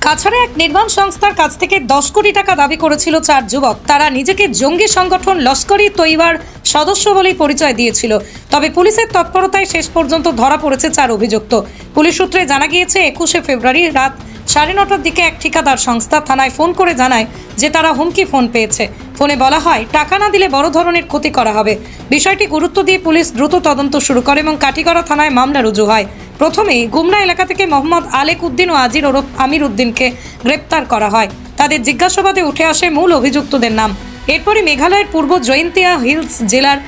কাছাড়ে এক নির্মাণ সংস্থার কাছ থেকে 10 কোটি টাকা দাবি করেছিল 4 যুবক। তারা নিজেকে জঙ্গি সংগঠন লস্করি তৈবার সদস্য বলেই পরিচয় দিয়েছিল। তবে পুলিশের তৎপরতায় শেষ পর্যন্ত ধরা পড়েছে 4 অভিযুক্ত। পুলিশ সূত্রে জানা গিয়েছে 21শে ফেব্রুয়ারি রাত 9:30টার দিকে এক ঠিকাদার সংস্থা থানায় ফোন করে জানায় যে তারা হুমকি ফোন পেয়েছে। ফোনে বলা হয় টাকা না দিলে বড় ধরনের ক্ষতি করা হবে। বিষয়টি গুরুত্ব দিয়ে পুলিশ দ্রুত তদন্ত শুরু করে এবং কাঠিগড়া থানায় মামলা রুজু হয়। প্রথমেই গুমরা এলাকা থেকে মোহাম্মদ আলেক উদ্দিন ও আজির ওরফ আমির উদ্দিনকে গ্রেপ্তার করা হয়। তাদের জিজ্ঞাসাবাদে উঠে আসে মূল অভিযুক্তদের নাম। এরপরই মেঘালয়ের পূর্ব জয়ন্তিয়া হিলস জেলার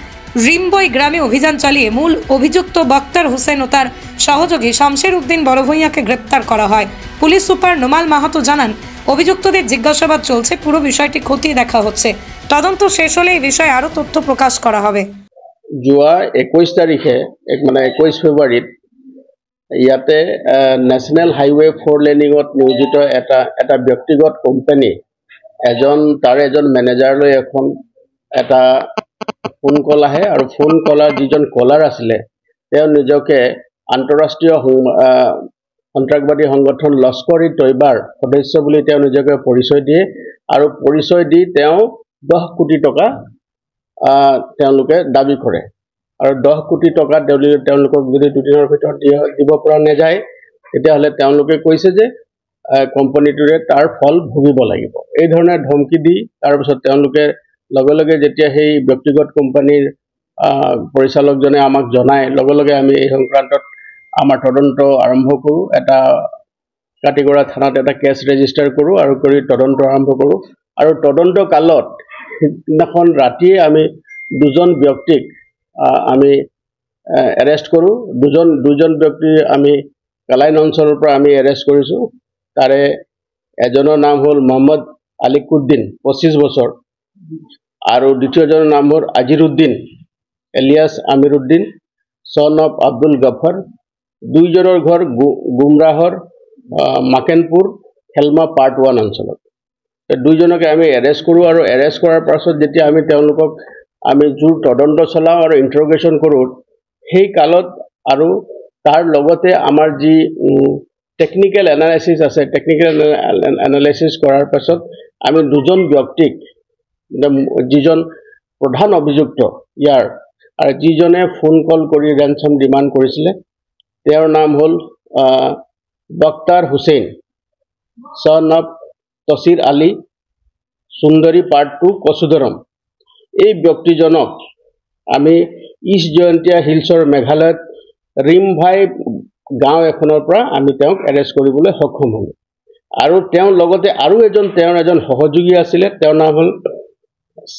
রিমবই গ্রামে অভিযান চালিয়ে মূল অভিযুক্ত বক্তার হোসেন ও তার সহযোগী শামশের উদ্দিন বড়ভূঁইয়াকে গ্রেপ্তার করা হয়। পুলিশ সুপার নোমাল মাহাতো জানান, অভিযুক্তদের জিজ্ঞাসাবাদ চলছে, পুরো বিষয়টি খতিয়ে দেখা হচ্ছে। তদন্ত শেষ হলে এই বিষয়ে আরও তথ্য প্রকাশ করা হবে। যোৱা 21 তাৰিখে মানে 21 ফেব্ৰুৱাৰীত ইয়াতে নেশ্যনেল হাইৱে 4 লেনিঙত নিয়োজিত এটা ব্যক্তিগত কোম্পানী তাৰ এজন মেনেজাৰলৈ এখন এটা ফোন কল আহে আৰু ফোন কলাৰ যিজন কলাৰ আছিলে তেওঁ নিজকে আন্তঃৰাষ্ট্ৰীয় সন্ত্ৰাসবাদী সংগঠন লস্কৰি তৈবাৰ সদস্য বুলি তেওঁ নিজকে পৰিচয় দিয়ে আৰু পৰিচয় দি তেওঁ 10 কোটি টকা তেওঁলোকে দাবী কৰে আৰু 10 কোটি টকা তেওঁলোকক যদি দুদিনৰ ভিতৰত দিব পৰা নাযায় তেতিয়াহ'লে তেওঁলোকে কৈছে যে কোম্পানীটোৰে তাৰ ফল ভুগিব লাগিব। এই ধৰণে ধমকি দি তাৰপিছত তেওঁলোকে লগে লগে যেতিয়া সেই ব্যক্তিগত কোম্পানীৰ পৰিচালকজনে আমাক জনায়, লগে লগে আমি এই সংক্ৰান্তত আমাৰ তদন্ত আৰম্ভ কৰোঁ। এটা কাটিগড়া থানাত এটা কেছ ৰেজিষ্টাৰ কৰোঁ আৰু কৰি তদন্ত আৰম্ভ কৰোঁ। আৰু তদন্ত কালত সিদিনাখন ৰাতিয়ে আমি দুজন ব্যক্তিক আমি এৰেষ্ট কৰোঁ। দুজন ব্যক্তি আমি কালাইন অঞ্চলৰ পৰা আমি এৰেষ্ট কৰিছোঁ। তাৰে এজনৰ নাম হ'ল মোহাম্মদ আলিক উদ্দিন 25 বছৰ আৰু দ্বিতীয়জনৰ নাম হ'ল আজিৰ উদ্দিন এলিয়াছ আমিৰ উদ্দিন সন অফ আব্দুল গফৰ। দুইজনৰ ঘৰ গুমৰাহৰ মাকেনপুৰ খেলমা পাৰ্ট 1 অঞ্চলত। দুইজনকে আমি এৰেষ্ট কৰোঁ আৰু এৰেষ্ট কৰাৰ পাছত যেতিয়া আমি তেওঁলোকক আমি জোৰ তদন্ত চলাওঁ আৰু ইণ্টাৰগেশ্যন কৰোঁ, সেই কালত আৰু তাৰ লগতে আমাৰ যি টেকনিকেল এনালাইচিছ আছে, টেকনিকেল এনালাইচিছ কৰাৰ পাছত আমি দুজন ব্যক্তিক, যিজন প্ৰধান অভিযুক্ত ইয়াৰ আৰু যিজনে ফোন কল কৰি ৰেঞ্চম ডিমাণ্ড কৰিছিলে, তেওঁৰ নাম হ'ল Baktar Hussain son of Tasir Ali Sundari part 2 Kachudaram. এই ব্যক্তিজনক আমি ইষ্ট জয়ন্তিয়া হিলছৰ মেঘালয়ত ৰিমভাই গাঁও এখনৰ পৰা আমি তেওঁক এৰেষ্ট কৰিবলৈ সক্ষম হ'লোঁ। আৰু তেওঁৰ লগতে আৰু তেওঁৰ এজন সহযোগী আছিলে, তেওঁৰ নাম হ'ল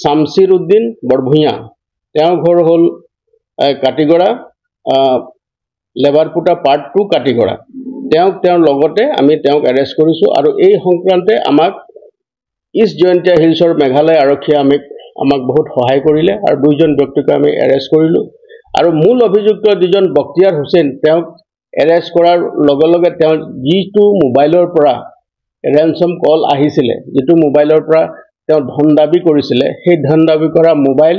শামছিৰ উদ্দিন বৰভূঁইয়া। তেওঁৰ ঘৰ হ'ল কাটিগড়া লেবাৰপুটা পাৰ্ট 2 কাটিগড়া। তেওঁৰ লগতে আমি তেওঁক এৰেষ্ট কৰিছোঁ আৰু এই সংক্ৰান্তে আমাক ইষ্ট জয়ন্তিয়া হিলছৰ মেঘালয় আৰক্ষীয়ে আমাক বহুত সহায় কৰিলে আৰু দুইজন ব্যক্তিক আমি এৰেষ্ট কৰিলোঁ। আৰু মূল অভিযুক্ত যিজন বক্তিয়াৰ হুছেইন, তেওঁক এৰেষ্ট কৰাৰ লগে লগে তেওঁ যিটো মোবাইলৰ পৰা ৰেঞ্চম কল আহিছিলে, যিটো মোবাইলৰ পৰা তেওঁ ধন দাবী কৰিছিলে, সেই ধন দাবী কৰা মোবাইল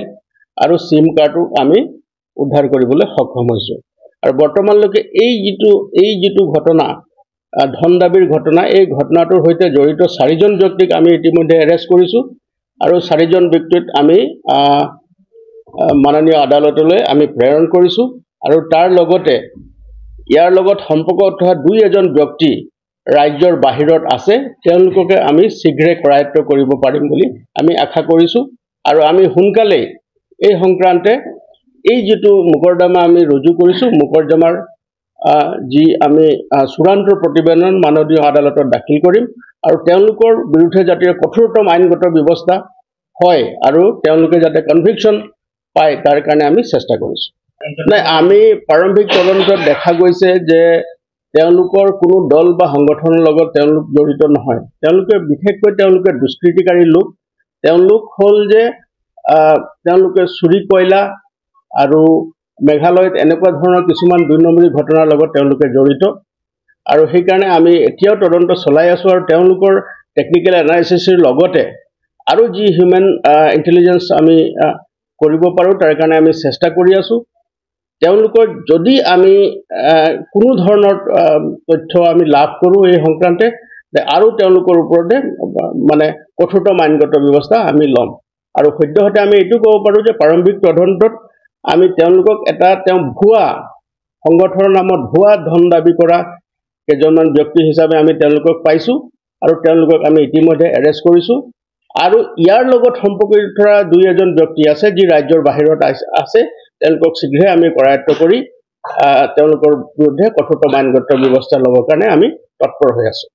আৰু চিম কাৰ্ডো আমি উদ্ধাৰ কৰিবলৈ সক্ষম হৈছোঁ। আৰু বৰ্তমানলৈকে এই যিটো ঘটনা, ধন দাবীৰ ঘটনা, এই ঘটনাটোৰ সৈতে জড়িত 4জন ব্যক্তিক আমি ইতিমধ্যে এৰেষ্ট কৰিছোঁ আৰু 4জন ব্যক্তিক আমি মাননীয় আদালতলৈ আমি প্ৰেৰণ কৰিছোঁ। আৰু তাৰ লগতে ইয়াৰ লগত সম্পৰ্ক থকা 2-এজন ব্যক্তি ৰাজ্যৰ বাহিৰত আছে, তেওঁলোককে আমি শীঘ্ৰে কৰায়ত্ব কৰিব পাৰিম বুলি আমি আশা কৰিছোঁ। আৰু আমি সোনকালেই এই সংক্ৰান্তে এই যিটো মোকৰ্দমা আমি ৰুজু কৰিছোঁ, মোকৰ্দমাৰ যি আমি চূড়ান্ত প্ৰতিবেদন মাননীয় আদালতত দাখিল কৰিম আৰু তেওঁলোকৰ বিৰুদ্ধে যাতে কঠোৰতম আইনগত ব্যৱস্থা হয় আৰু তেওঁলোকে যাতে কনভিকশ্যন পায় তাৰ কাৰণে আমি চেষ্টা কৰিছোঁ। আমি প্ৰাৰম্ভিক তদন্তত দেখা গৈছে যে তেওঁলোকৰ কোনো দল বা সংগঠনৰ লগত তেওঁলোক জড়িত নহয়। বিশেষকৈ তেওঁলোকে দুষ্কৃতিকাৰী লোক। তেওঁলোক হ'ল যে তেওঁলোকে চুৰি কয়লা আৰু মেঘালয়ত এনেকুৱা ধৰণৰ কিছুমান 2 নম্বৰী ঘটনাৰ লগত তেওঁলোকে জড়িত আৰু সেইকাৰণে আমি এতিয়াও তদন্ত চলাই আছোঁ আৰু তেওঁলোকৰ টেকনিকেল এনালাইচিছৰ লগতে আৰু যি হিউমেন ইণ্টেলিজেঞ্চ আমি কৰিব পাৰোঁ তাৰ কাৰণে আমি চেষ্টা কৰি আছোঁ। তেওঁলোকৰ যদি আমি কোনো ধৰণৰ তথ্য আমি লাভ কৰোঁ এই সংক্ৰান্তে, যে আৰু তেওঁলোকৰ ওপৰতে মানে কঠোৰতম আইনগত ব্যৱস্থা আমি ল'ম। আৰু সদ্যহতে আমি এইটো ক'ব পাৰোঁ যে প্ৰাৰম্ভিক তদন্তত আমি তেওঁলোকক তেওঁ ভুৱা সংগঠনৰ নামত ভুৱা ধন দাবী কৰা কেইজনমান ব্যক্তি হিচাপে আমি তেওঁলোকক পাইছোঁ আৰু তেওঁলোকক আমি ইতিমধ্যে এৰেষ্ট কৰিছোঁ। আৰু ইয়াৰ লগত সম্পৰ্কিত থকা 2-এজন ব্যক্তি আছে যি ৰাজ্যৰ বাহিৰত আছে, তেওঁলোকক শীঘ্ৰে আমি কৰায়ত্ব কৰি তেওঁলোকৰ বিৰুদ্ধে কঠোৰতম আইনগত ব্যৱস্থা ল'বৰ কাৰণে আমি তৎপৰ হৈ আছোঁ।